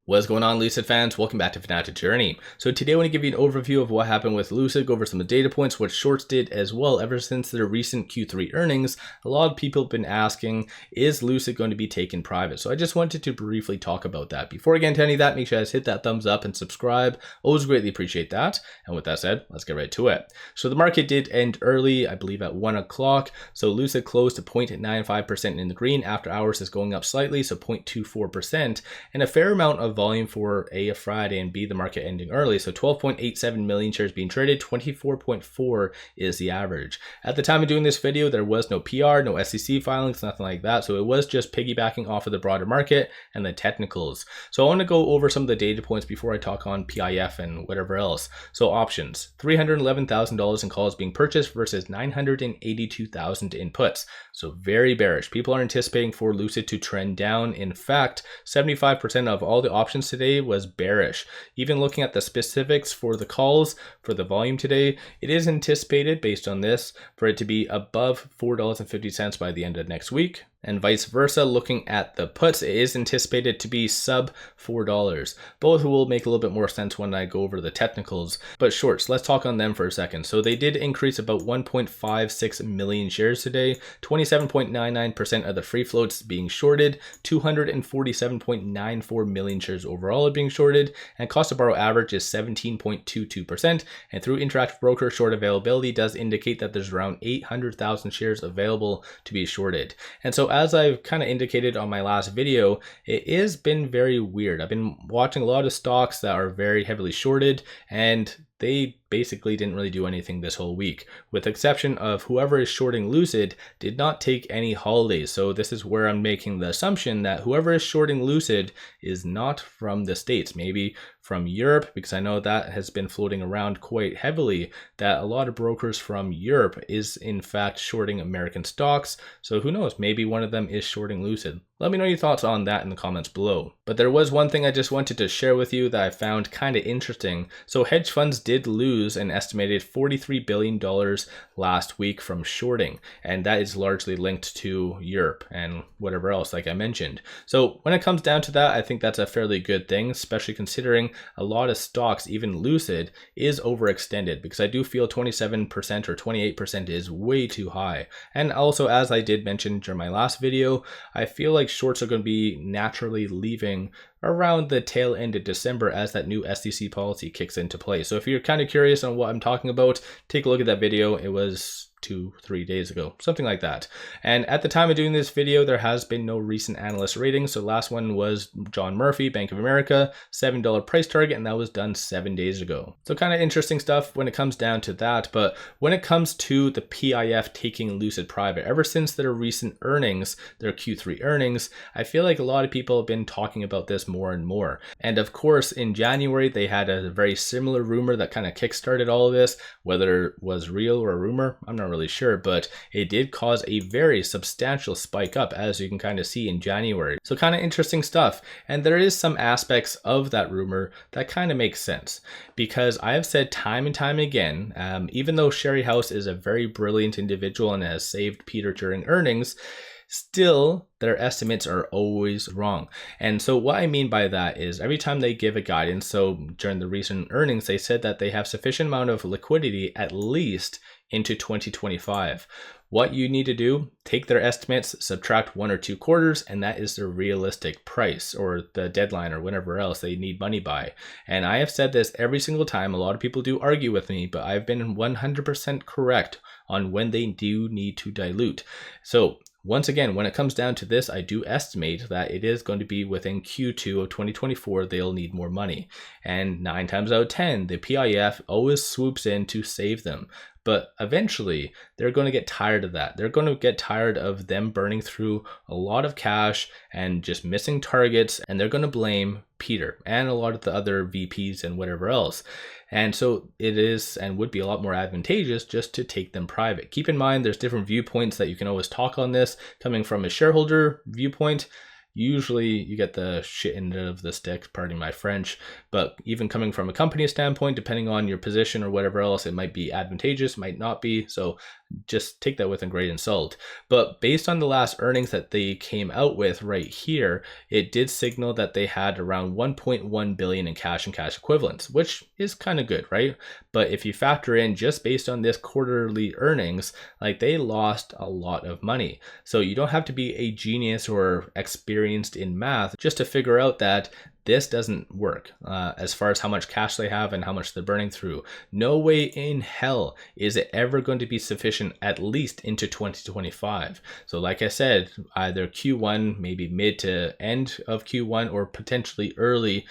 What's going on, Lucid fans? Welcome back to Fanatic Journey. So today I want to give you an overview of what happened with Lucid, go over some of the data points, what shorts did as well. Ever since their recent Q3 earnings, a lot of people have been asking, is Lucid going to be taken private? So I just wanted to briefly talk about that. Before I get into any of that, make sure you guys hit that thumbs up and subscribe. Always greatly appreciate that. And with that said, let's get right to it. So the market did end early, I believe at 1 o'clock. So Lucid closed to 0.95% in the green. After hours is going up slightly, so 0.24%, and a fair amount of volume for A, Friday, and B, the market ending early. So 12.87 million shares being traded, 24.4 is the average. At the time of doing this video, there was no PR, no SEC filings, nothing like that. So it was just piggybacking off of the broader market and the technicals. So I want to go over some of the data points before I talk on PIF and whatever else. So options, $311,000 in calls being purchased versus 982,000 in puts. So very bearish. People are anticipating for Lucid to trend down. In fact, 75% of all the options today was bearish. Even looking at the specifics for the calls, for the volume today, it is anticipated based on this for it to be above $4.50 by the end of next week. And vice versa, looking at the puts, it is anticipated to be sub $4. Both will make a little bit more sense when I go over the technicals. But shorts, let's talk on them for a second. So they did increase about 1.56 million shares today. 27.99% of the free floats being shorted. 247.94 million shares overall are being shorted. And cost to borrow average is 17.22%. And through Interactive Broker, short availability does indicate that there's around 800,000 shares available to be shorted. And so as I've kind of indicated on my last video, it has been very weird. I've been watching a lot of stocks that are very heavily shorted, and they basically didn't really do anything this whole week, with the exception of whoever is shorting Lucid did not take any holidays. So this is where I'm making the assumption that whoever is shorting Lucid is not from the States, maybe from Europe, because I know that has been floating around quite heavily, that a lot of brokers from Europe is in fact shorting American stocks. So who knows, maybe one of them is shorting Lucid. Let me know your thoughts on that in the comments below. But there was one thing I just wanted to share with you that I found kind of interesting. So hedge funds did lose an estimated $43 billion last week from shorting, and that is largely linked to Europe and whatever else, like I mentioned. So when it comes down to that, I think that's a fairly good thing, especially considering a lot of stocks, even Lucid, is overextended, because I do feel 27% or 28% is way too high. And also, as I did mention during my last video, I feel like shorts are going to be naturally leaving around the tail end of December as that new SEC policy kicks into play. So if you're kind of curious on what I'm talking about, take a look at that video. It was 2-3 days ago, something like that. And at the time of doing this video, there has been no recent analyst ratings. So last one was John Murphy, Bank of America, $7 price target, and that was done 7 days ago. So kind of interesting stuff when it comes down to that. But when it comes to the PIF taking Lucid private, ever since their recent earnings, their Q3 earnings, I feel like a lot of people have been talking about this more and more. And of course, in January, they had a very similar rumor that kind of kickstarted all of this. Whether it was real or a rumor, I'm not really sure, but it did cause a very substantial spike up, as you can kind of see in January. So kind of interesting stuff. And there is some aspects of that rumor that kind of makes sense, because I have said time and time again, even though Sherry House is a very brilliant individual and has saved Peter during earnings, still their estimates are always wrong. And so what I mean by that is every time they give a guidance, so during the recent earnings, they said that they have sufficient amount of liquidity at least into 2025. What you need to do, take their estimates, subtract 1 or 2 quarters, and that is their realistic price or the deadline or whatever else they need money by. And I have said this every single time. A lot of people do argue with me, but I've been 100% correct on when they do need to dilute. So once again, when it comes down to this, I do estimate that it is going to be within Q2 of 2024, they'll need more money. And 9 times out of 10, the PIF always swoops in to save them. But eventually, they're going to get tired of that. They're going to get tired of them burning through a lot of cash and just missing targets, and they're going to blame Peter and a lot of the other VPs and whatever else. And so it is and would be a lot more advantageous just to take them private. Keep in mind, there's different viewpoints that you can always talk on this. Coming from a shareholder viewpoint, usually you get the shit end of the stick, pardon my French, but even coming from a company standpoint, depending on your position or whatever else, it might be advantageous, might not be. So just take that with a grain of salt. But based on the last earnings that they came out with right here, it did signal that they had around 1.1 billion in cash and cash equivalents, which is kind of good, right? But if you factor in just based on this quarterly earnings, like they lost a lot of money. So you don't have to be a genius or experienced in math just to figure out that this doesn't work as far as how much cash they have and how much they're burning through. No way in hell is it ever going to be sufficient, at least into 2025. So like I said, either Q1, maybe mid to end of Q1, or potentially early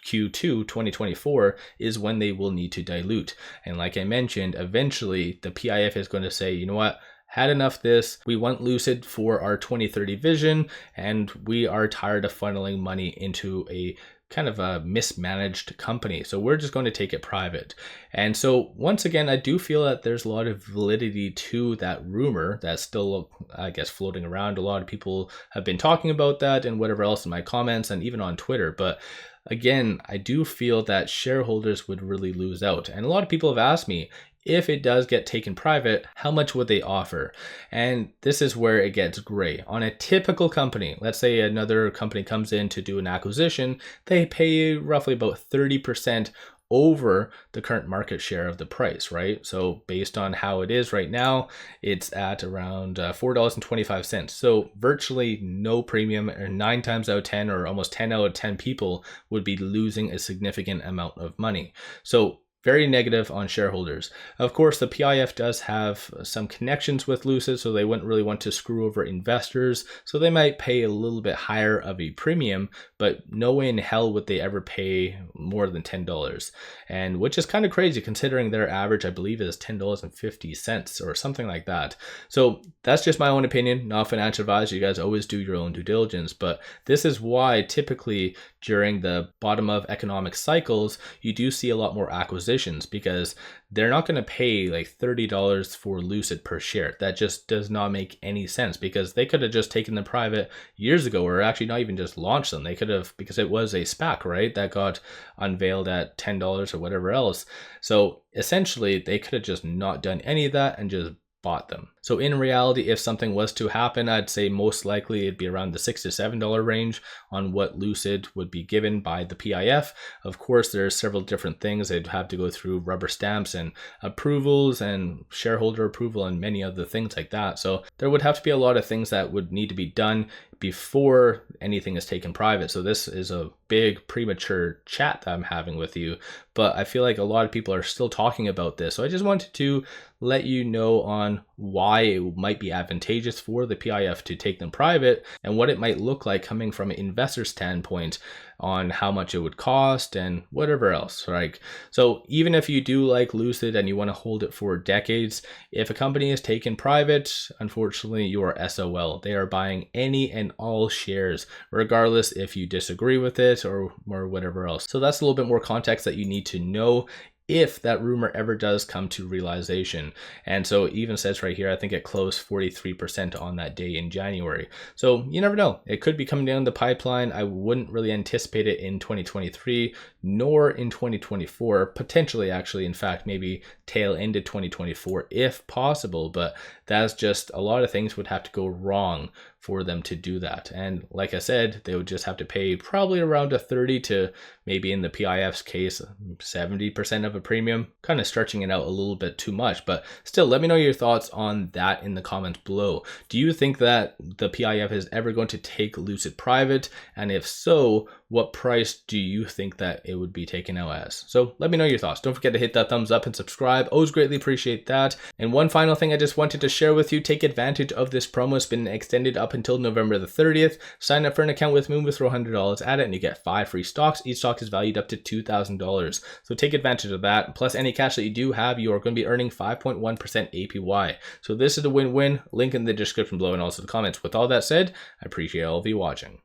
Q2 2024 is when they will need to dilute. And like I mentioned, eventually the PIF is going to say, you know what, had enough of this. We want Lucid for our 2030 vision, and we are tired of funneling money into a kind of a mismanaged company. So we're just going to take it private. And so once again, I do feel that there's a lot of validity to that rumor that's still, I guess, floating around. A lot of people have been talking about that and whatever else in my comments and even on Twitter. But again, I do feel that shareholders would really lose out. And a lot of people have asked me, if it does get taken private, how much would they offer? And this is where it gets gray. On a typical company, let's say another company comes in to do an acquisition, they pay roughly about 30% over the current market share of the price, right? So based on how it is right now, it's at around $4.25. So virtually no premium, or 9 times out of 10, or almost 10 out of 10 people would be losing a significant amount of money. So very negative on shareholders. Of course, the PIF does have some connections with Lucid, so they wouldn't really want to screw over investors. So they might pay a little bit higher of a premium, but no way in hell would they ever pay more than $10. And which is kind of crazy considering their average, I believe, is $10.50 or something like that. So that's just my own opinion, not financial advice. You guys always do your own due diligence, but this is why typically during the bottom of economic cycles, you do see a lot more acquisitions, because they're not going to pay like $30 for Lucid per share. That just does not make any sense, because they could have just taken them private years ago, or actually not even just launched them. They could have, because it was a SPAC, right? That got unveiled at $10 or whatever else. So essentially they could have just not done any of that and just bought them. So in reality, if something was to happen, I'd say most likely it'd be around the $6 to $7 range on what Lucid would be given by the PIF. Of course, there's several different things. They'd have to go through rubber stamps and approvals and shareholder approval and many other things like that. So there would have to be a lot of things that would need to be done before anything is taken private. So this is a big premature chat that I'm having with you, but I feel like a lot of people are still talking about this. So I just wanted to let you know on why it might be advantageous for the PIF to take them private and what it might look like coming from an investor standpoint on how much it would cost and whatever else, right? So even if you do like Lucid and you want to hold it for decades, if a company is taken private, unfortunately you are SOL. They are buying any and all shares, regardless if you disagree with it or whatever else. So that's a little bit more context that you need to know if that rumor ever does come to realization. And so it even says right here, I think it closed 43% on that day in January. So you never know. It could be coming down the pipeline. I wouldn't really anticipate it in 2023, nor in 2024, potentially actually, in fact, maybe tail into 2024 if possible. But that's just a lot of things would have to go wrong for them to do that. And like I said, they would just have to pay probably around a 30 to maybe in the PIF's case, 70% of a premium, kind of stretching it out a little bit too much. But still, let me know your thoughts on that in the comments below. Do you think that the PIF is ever going to take Lucid private? And if so, what price do you think that it would be taken out as? So let me know your thoughts. Don't forget to hit that thumbs up and subscribe. Always greatly appreciate that. And one final thing I just wanted to share with you, take advantage of this promo. It's been extended up until November the 30th. Sign up for an account with Moonbooth, throw $100 at it, and you get 5 free stocks. Each stock is valued up to $2,000. So take advantage of that. Plus any cash that you do have, you are going to be earning 5.1% APY. So this is a win-win. Link in the description below and also the comments. With all that said, I appreciate all of you watching.